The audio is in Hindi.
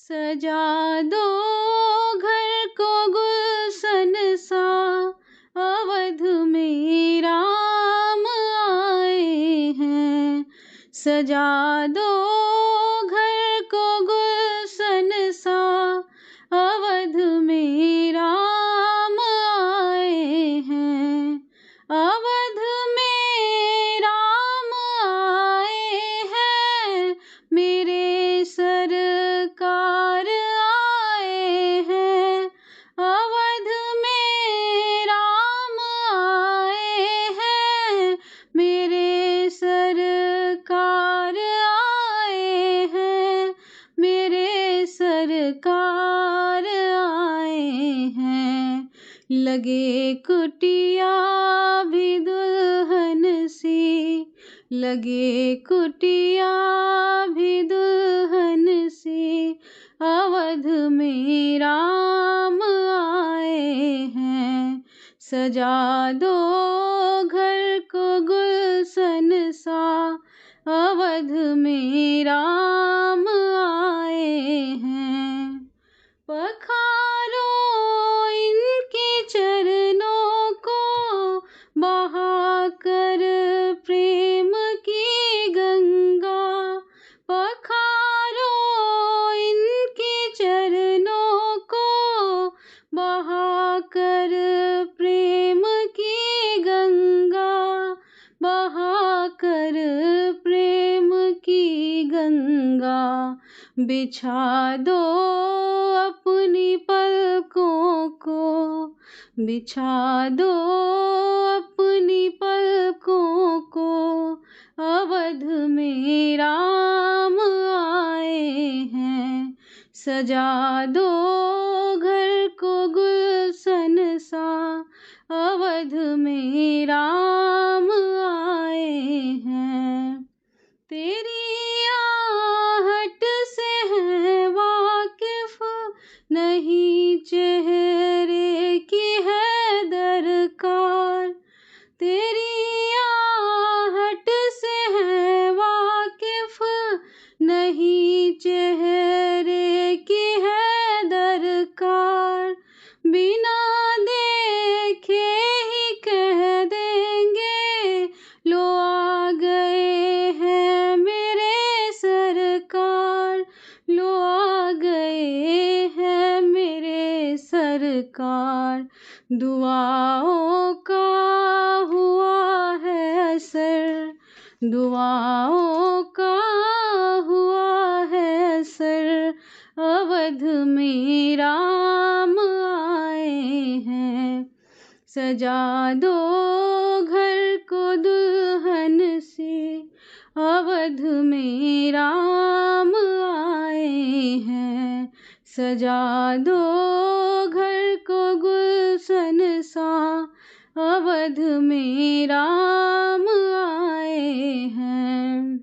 सजा दो घर को गुलशन सा, अवध में राम आए हैं। सजा दो घर को गुलशन सा, अवध में राम आए हैं। अवध में राम आए हैं, मेरे सरकार आए हैं। अवध में राम आए हैं, मेरे सरकार आए हैं। मेरे सरकार आए हैं। लगे कुटिया भी दुल्हन सी, लगे कुटिया भी दुल्हन सी, अवध में राम आए हैं। सजा दो घर को गुलशन सा, अवध में राम आए हैं। पखारो इनके चरणों को, बहाकर प्रेम की गंगा। पखारो इनके चरणों को, बहाकर प्रेम की गंगा। बहाकर प्रेम की गंगा। बिछा दो अपनी पलकों को, बिछा दो अपनी पलकों को, अवध में राम आए हैं। सजा दो घर को गुलशन सा, अवध में राम आए हैं। तेरी आहट से है वाकिफ, नहीं चेहरे की है दरकार। तेरी आहट से है वाकिफ, नहीं चेहरे की है दरकार। बिना देखे ही कह देंगे, लो आ गए हैं मेरे सरकार। लो आ गए हैं मेरे सरकार। दुआओं का हुआ है असर, दुआओं का हुआ है असर, अवध में राम आए हैं। सजा दो घर को दुल्हन से, अवध में राम आए हैं। सजा दो घर को गुलशन सा, अवध में राम आए हैं।